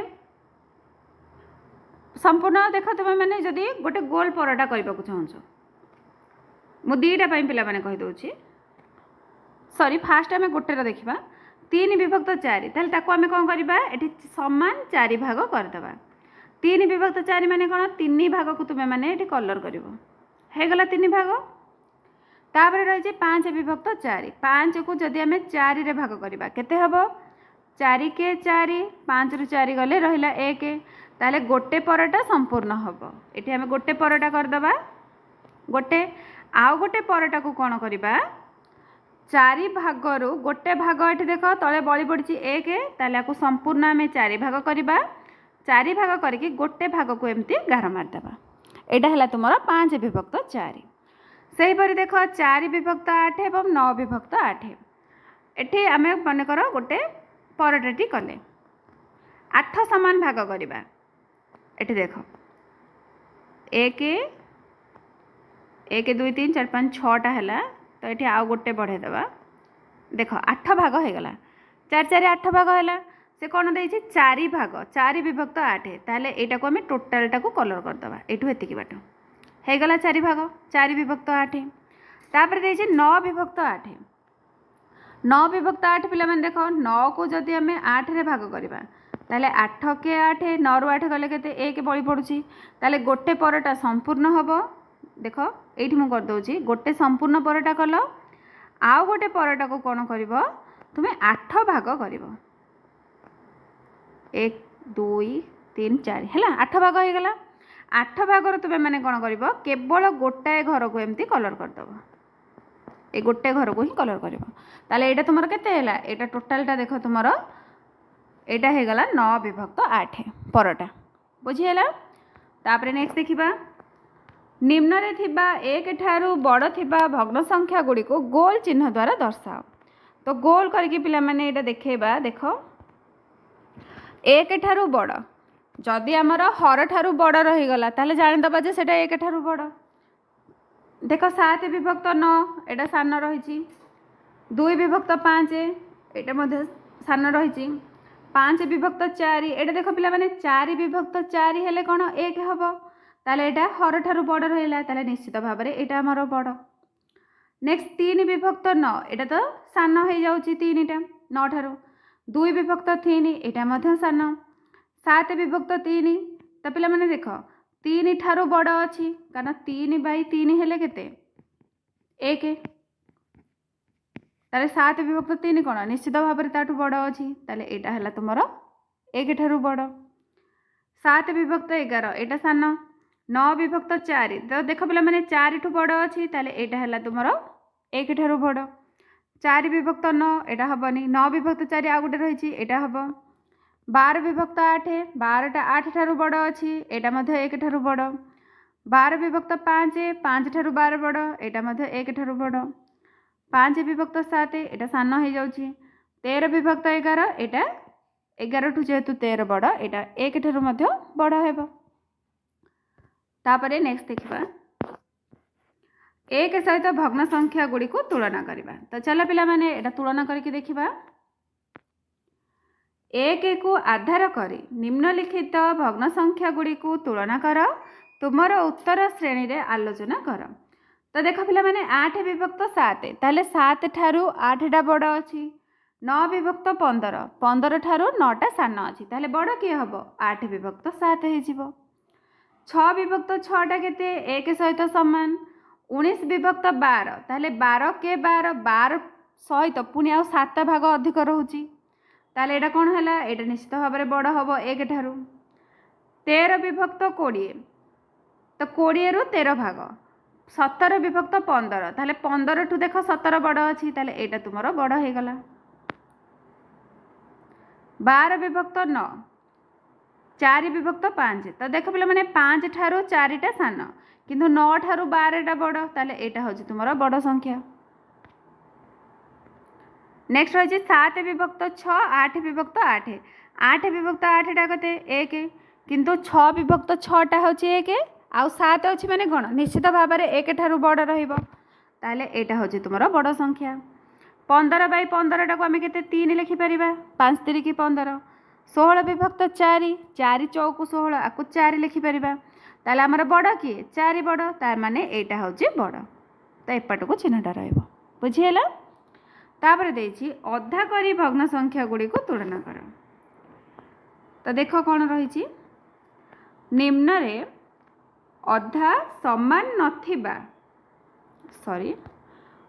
संपूर्ण देख तुम मैंने जदि गोटे गोल परटा करने को चाहूँ मु दीटा पिला मैंने कहीदे सॉरी फास्ट आम गोटे देखा 3 विभक्त 4 ताले आम कौन करवा ये सामान 4 भाग करदे 3 विभक्त 4 माने कौन 3 भाग को तुम्हें मैंने ये कलर करगला 3 भाग तापर रही 5 विभक्त 4 5 को जदि आम 4 रे भाग करवा केते हम 4 के 4 5 रु 4 गले रहा 1 ताले गोटे परटा संपूर्ण हम ये आम गोटे परटा करदे गोटे आउ गोटे परटा को कौन करवा 4 भाग रु गोटे भाग ये देख तले बड़ी पड़ी 1 ताले आपको संपूर्ण आम 4 भाग करवा 4 भाग करके गोटे भाग को एमती गार मारदेवा यहाँ है तुम 5 विभक्त 4 से परी देख 4 विभक्त 8 एवं 9 विभक्त 8 एठी आम मनकर गोटे परटाटी कले 8 सामान भाग करवा ये देख 1 1 2 3 4 5 6टा है तो ये आउ गोटे बढ़ेदेवा देख 8 भाग हो गला 4 4 8 भाग है से कौन दे 4 भाग 4 विभक्त 8 ताले एटा को आम टोटालटा को कलर करदे एठू एतिकी बाट होगला 4 भाग 4 विभक्त 8 तापर दे 9 विभक्त 8 9 विभक्त 8 पिला मैंने देख 9 को जदि आम 8 रे भाग करवा ताले 8 के 8 9 रु 8 गले केते 1 बड़ी पड़ुची ताले गोटे परटा संपूर्ण हम देख ये करदे गोटे संपूर्ण परटा कल आउ गोटे परटा को कौन कर तुम्हें 8 भाग कर 1 2 3 4 है 8 भाग हो गला 8 भाग तुम्हें मैंने कौन कर केवल गोटाए घर को एमती कलर करदेव ये गोटे घर को ही कलर कर यहाँ तुम के टोटालटा देख तुम यहाँ होगला 9 विभक्त 8 परटा बुझीगला। तापर नेक्स्ट देखा निम्न रे थिबा एक ठारू बड़ थिबा भग्न संख्या गुड़ी को गोल चिन्ह द्वारा दर्शाओ तो गोल करके पिला माने एटा देखेबा देख एक ठारू बड़ जदि आमर हर ठारू बड़ रहीगला ताले जानीदबा जे सेटा एक ठारू बड़ देख 7 विभक्त 9 एटा सान रही 2 विभक्त 5 एटा मध्य सान रही 5 विभक्त 4 एटा देख पिला माने 4 विभक्त 4 हेले कौन 1 हम ताले एटा हर ठारू बड़ रहा ताले निश्चित भाव में यहाँ आमर बड़। नेक्स्ट 3 विभक्त 9 एटा तो सान हो जाऊँगी 3टा 9 ठारू 2 विभक्त 3 यहाँ सान 7 विभक्त 3 तो पिला माने देख 3 ठारू बड़ अच्छी कारण 3 बाई 3 हेले केते 1 ताले 7 विभक्त 3 कौन निश्चित भाव में ताठू बड़ अच्छी ताले यहाँ है तुम 1 ठारू बड़ 7 विभक्त 11 यहाँ सान 9 विभक्त 4 तो देख पिला माने 4 ठू बड़ अच्छी ताले यहाँ है तुम 1 ठारू बड़ 4 विभक्त 9 यहाँ हेनी 9 विभक्त 4 आउ गोटे रही यहाँ हम 12 विभक्त 8 12टा 8 ठारू बड़ अच्छी यहाँ 1 ठारू बड़ 12 विभक्त 5 5 ठारू 12 बड़ यहाँ 1 ठारू बड़ 5 विभक्त 7 यहाँ सान हो जाऊँगी 13 विभक्त 11 यहाँ 11 ठू जेहेतु 13 बड़ यहाँ 1 ठारू बड़ हेब। तापरे नेक्स्ट देखा 1 सहित भग्न संख्या गुड़ी को तुलना करवा तो चलो पिला माने एटा तुलना करके देखिबा 1 को आधार करी निम्नलिखित भग्न संख्या गुड़ी को तुलना कर तुमर उत्तर श्रेणी रे आलोचना कर तो देख पिला माने 8 विभक्त 7 ताले 7 ठारू 8टा बड़ अच्छी 9 विभक्त 15 15 ठारू 9टा सान अच्छी ताले बड़ किए हम 8 विभक्त 7 हो 6 विभक्त 6टा केते 1 सहित सामान 19 विभक्त 12 ताले 12 के 12 12 सहित पुणी आ 7 भाग अधिक रोचे ताले एटा कौन है यहाँ निश्चित भाव में बड़ हम 1 ठारू 13 विभक्त 20 तो 20 रु 13 भाग 17 विभक्त 15 ताले 15 ठू देख 17 बड़ अच्छी ताले यहाँ तुम बड़ हो गला 12 विभक्त 9 4 विभक्त 5 तो देख पिला माने 5 ठारू 4टा सान किंतु 9 ठारू 12टा बड़ ताले एटा होची तुमरा बड़ संख्या। नेक्स्ट रही 7 विभक्त 6 8 विभक्त 8 8 विभक्त 8टा कते 1 किंतु 6 विभक्त 6टा होची 1 आउ 7 अछि माने कोन निश्चित भाव में 1 ठारू बड़ रहिबो ताले एटा होची तुमरा बड़ संख्या। 15/15 को आम के 3 लिखिपर 5 3 की 15 16 विभक्त 4 4 चौक 16 आपको 4 लिखिपर ताले आमर बड़ किए 4 बड़ तार माने एटा होची बड़ तो एपट को चिन्हटा रहिबो बुझिहेला। तापर देछि अधा करी भग्न संख्या गुड़ी को तुलना कर तो देख कौन रही निम्न रे अधा समान नथिबा सॉरी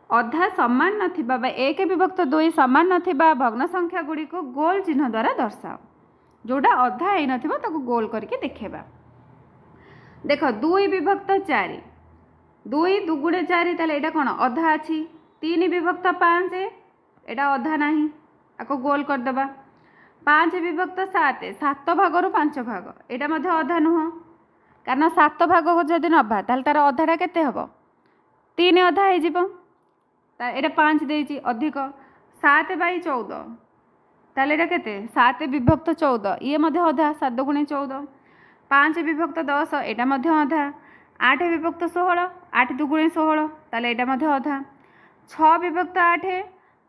अधा समान नथिबा बा 1 विभक्त 2 समान नथिबा भग्न संख्या गुड़ी को गोल चिन्ह द्वारा दर्शाओ जोड़ा अधा है नथिबा ताको गोल करके देखेबा। देख 2 विभक्त 4 2 दुगुड़े 4 ताले एटा कोन अधा अछि 3 विभक्त 5 एटा अधा नहीं आको गोल कर देबा। 5 विभक्त 7 7 भाग रु 5 भाग एटा मध्ये अधा नुह कारण 7 भाग को जदि नबा ताल तार अधाटा केते हबो 3 अधा हे जिवो ता एटा 5 देछि अधिक 7/14 ताले एटा केते 7 विभक्त 14 ये मध्ये अधा 7 गुणे 14 5 विभक्त 10 एटा मध्ये अधा 8 विभक्त 16 8 दुगुणे 16 ताले एटा मध्ये अधा 6 विभक्त 8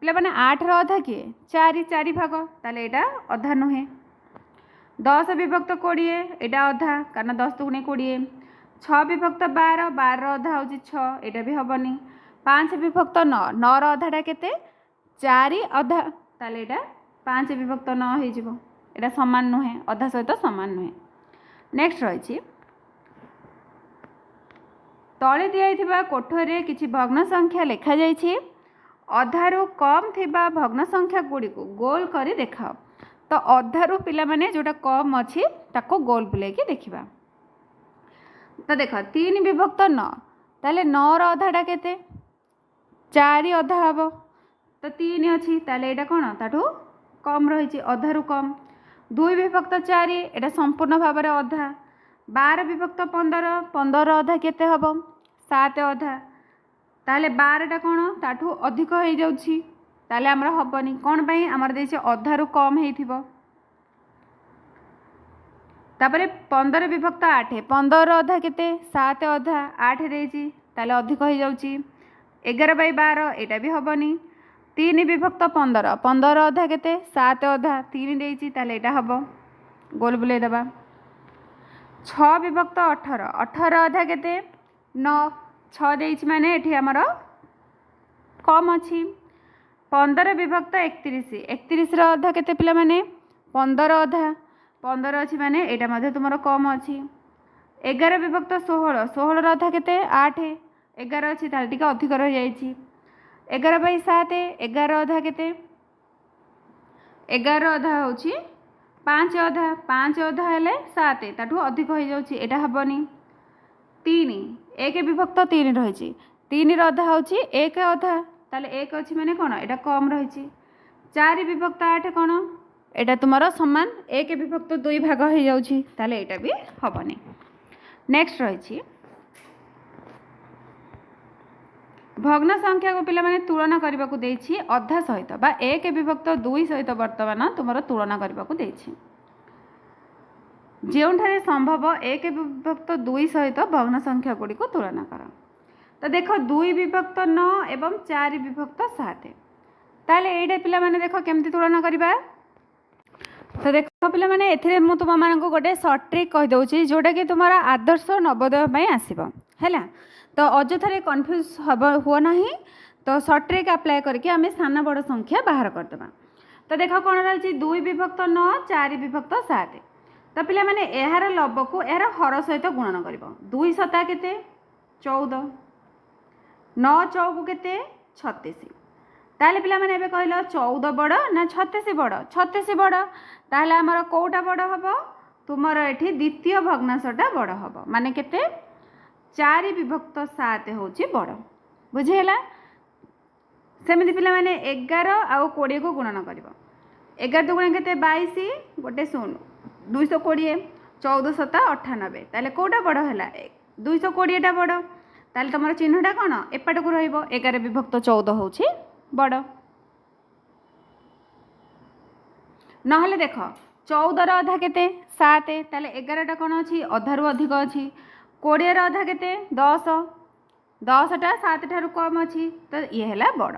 पे मैंने 8 अधा किए 4 4 भाग ताले एटा अधा नुहे। 10 विभक्त 20 एटा अधा कारण 10 दुगुणे 20 6 विभक्त 12 12 अधा हूँ 6 एटा भी हेनी 5 विभक्त 9 9 अधाटा केते 4 अधा ताले एटा 5 विभक्त 9 हो एटा सामान नुहे अधा सहित सामान नुहे। नेक्स्ट रही तले दिया कोठरी किसी भग्न संख्या लिखा जाइए अधारू कम थिबा भग्न संख्या गुड़ी को गोल करी देखाओ तो अधारू पिला माने जोटा कम अच्छी ताको गोल बुलेकी देखिबा। तो देख 3 विभक्त 9 ताले 9 अधाटा केते 4 अधा हम तो 3 अच्छी ताले एटा कौन ताठू कम रही अधारू कम 2 विभक्त 4 एटा संपूर्ण भाव में अधा 12 विभक्त 15 15 अधा केते हम 7 अधा ताले 12टा कौन ताठू अधिक हो जाउछि ताले हमरा हबनी कौन पाई हमर देछि अधारू कम हेइथिबो। तापरे 15 विभक्त 8 15 अधा केते 7 अधा 8 देछि ताले अधिक हो जाउछि 11/12 एटा भी हबनी 3 विभक्त 15 15 अधा केते 7 अधा 3 देछि ताले एटा हबो गोल बुले दबा। 6 विभक्त 18 18 अधा केते 9 6 देछि माने एठी हमर कम अछि। 15 विभक्त 31 31 अधा केते पिला माने 15 अधा 15 अछि माने एटा मध्ये तुमरो कम अछि। 11 विभक्त 16 16 अधा केते 8 11 अछि ताले टिके अधिक रह जाइछि 11/7 11 अधा केते 11 अधा होछि 5 अधा 5 अधा हेले 7 ताठू अधिक हो जाउछि एटा हबनी। 3 1 विभक्त 3 रही 3 अधा होछि 1 अधा ताले 1 अच्छी माने कौन एटा कम रही 4 विभक्त 8 कौन एटा तुमार समान 1 विभक्त 2 भाग हो जाउछि ताले एटा भी हबनी। नेक्स्ट रही भग्न संख्या को पिला माने तुलना करबा को देछि अधा सहित बा 1 विभक्त 2 सहित वर्तमान तुमार तुलना करबा को देछि जोठारे संभव 1 विभक्त 2 सहित भग्न संख्या गुड़ी को तुलना कर। तो देख 2 विभक्त 9 एवं 4 विभक्त 7 ताले एडे पिला माने देख केमती तुलना करबा। तो देख पिला माने एथिरे मु तुम मानक गोटे सर्ट ट्रिक कहि दउछि जोटा कि तुम्हारा आदर्श नवोदय पई आसीबो हैला। तो अजथारे कन्फ्यूज हो नहीं तो सर्ट ट्रिक अप्लाई करके आम साना बड़ संख्या बाहर करदे। तो देख कौन रही 2 विभक्त 9 4 विभक्त 7 तो पिला माने एहार लब को एहार हर सहित गुणन कर 2 सता केते 14 9 चौक केते 36 ताले पिला माने एबे कहलो 14 बड़ ना 36 बड़ 36 बड़ ताले हमर कोटा बड़ हबो तुमर एठी द्वितीय भग्नांशटा बड़ हबो माने केते 4 विभक्त 7 होची बड़ बुझेला। सेमिति पिला माने 11 आउ 20 को गुणन करिवो 11 दुगुणे केते 22 गोटे 0 220 14 सता 98 ताले कोटा बड़ हैला 220टा बड़ ताले तुम चिन्हटा कौन एपटक रगार विभक्त 14 हूँ बड़ ना देख 14 अधा के 7 ताले 11टा कौन अच्छी अधारू अधिक अच्छी 20 अधा के 10 10टा 7 ठारू कम अच्छी तो ये है बड़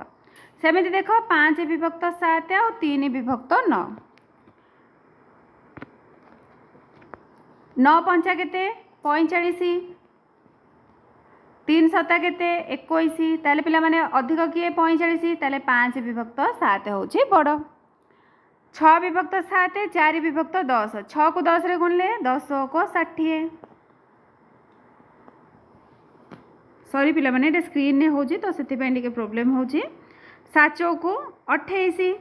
सेमती देख 5 विभक्त 7 आ 3 विभक्त 9 9 पंचा के 45 3 सता के 21 ताले पिला माने अधिक किए 45 ताले 5 विभक्त 7 हूँ बड़ 6 विभक्त 7 4 विभक्त 10 6 को 10 रे गुणले 10 को 60 सॉरी पिला माने स्क्रीन ने होजी तो से प्रोब्लेम होजी 7 को 28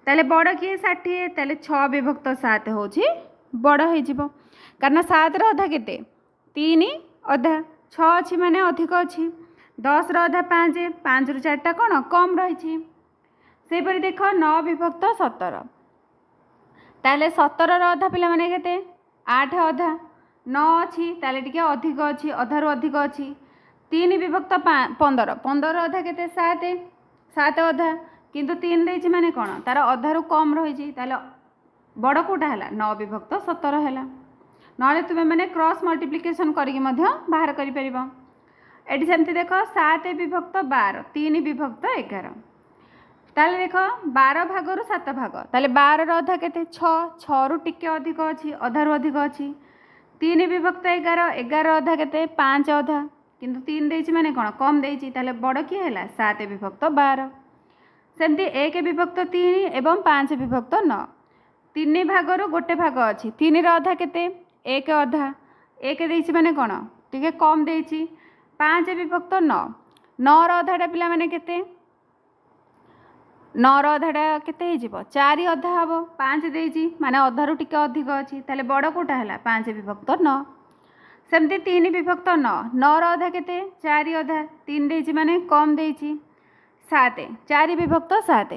ताले बड़ किए 60 ताले 6 विभक्त 7 होजी बड़ हो कारण 7 अधा के 3 अधा 6 अच्छी माने अधिक अच्छी 10 अधा 5 5 रु 4टा कौन कम रही सेपरी देख 9 विभक्त 17 ताले 17 अधा पिला माने केते 8 अधा 9 अच्छी ताले टिके अधिक अच्छी अधारू अधिक अच्छी 3 विभक्त 15 15 अधा के 7 7 अधा किंतु 3 देछि माने कौन तार अधारू कम रही बड़ कोटा है 9 विभक्त 17 है ना तुम्हें मैंने क्रॉस मल्टीप्लिकेशन करके बाहर कर सेमती देख 7 विभक्त 12 3 विभक्त 11 ताले देख 12 भागर 7 भाग ताले 12 अधा के 6 रु टिके अधिक अच्छी अधारू अधिक अच्छी 3 विभक्त 11 11 अधा के 5 अधा किंतु 3 देछि माने कौन कम देछि ताले बड़ किए है 7 विभक्त 12 सेमती 1 विभक्त 3 एवं 5 विभक्त 9 3 भागर गोटे भाग अच्छी 3 अधा के 1 अधा 1 देछि माने कौन टिके कम देछि 5 विभक्त 9 9 अधाटा पिला माने केते 9 अधाटा केते हो जिवो 4 अधा हम 5 देछि माने अधारू टिके अधिक अच्छी ताले बड़ कोटा है 5 विभक्त 9 सेमती 3 विभक्त 9 9 अधा के 4 अधा 3 देछि माने कम देछि 7 4 विभक्त 7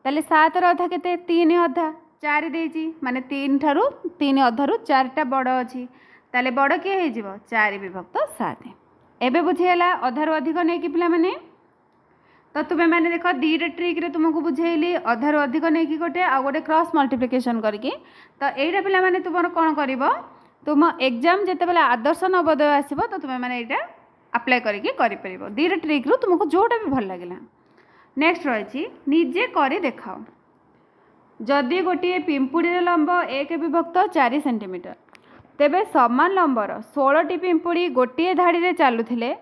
ताले 7 अधा के 3 अधा 4 देछि माने 3 ठारू 3 अधारू 4टा बड़ अच्छी ताले बड़ किए हो जिवो 4 विभक्त 7 एबे बुझीला अधारू अधिक नहीं कि पिला माने तो तुम्हें मैंने देख 2टा ट्रिक तुमको बुझेली अधारू अधिक नहीं कि गोटे आ गोटे क्रॉस मल्टीप्लिकेशन करके तो यहीटा पिला माने तुम कौन कर तुम एग्जाम जिते बेले आदर्श नवोदय आसो तो तुम्हें मैंने यहाँ अप्लाई करके कर 2टा ट्रिक तुमको जोटा भी भल लगे नेक्स्ट रही निजे कर देखाओ जदि गोटे पिंपुड़ी लंब 1 विभक्त 4 सेंटीमीटर तेबे समान लंबर 16टी पिंपुड़ी गोटे धाड़ी में चलुले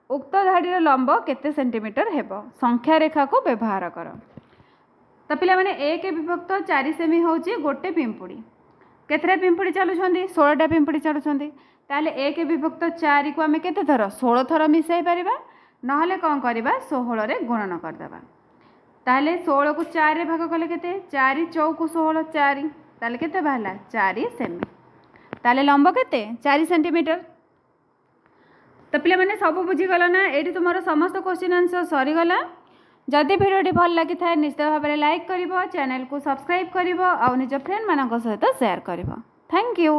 उक्त धाड़ीर लंब केते सेंटीमीटर हेबो संख्या रेखा को व्यवहार कर तो पिला माने 1 विभक्त 4 सेमी होची गोटे पिंपुड़ी केतरा पिंपुड़ी चलुछंदी 16टा पिंपुड़ी चलुछंदी ताले 1 विभक्त 4 को आमे केते थर 16 थर मिसाई परिबा नहले कौन करबा 16 रे गुणन कर देबा ताले 16 को 4 रे भाग कले केते 4 चौक 16 4 ताले केते बाहला 4 सेमी ताले लंब केते 4 सेंटीमीटर तो पिला माने सब बुझी गला ना एठी तुम्हारा समस्त क्वेश्चन आंसर सरी गला जदि भिडियोटी भल लगी थाए निश्चित भाव में लाइक करिवो चैनल को सब्सक्राइब करिवो आ निज फ्रेंड मानक सहित शेयर करिवो थैंक यू।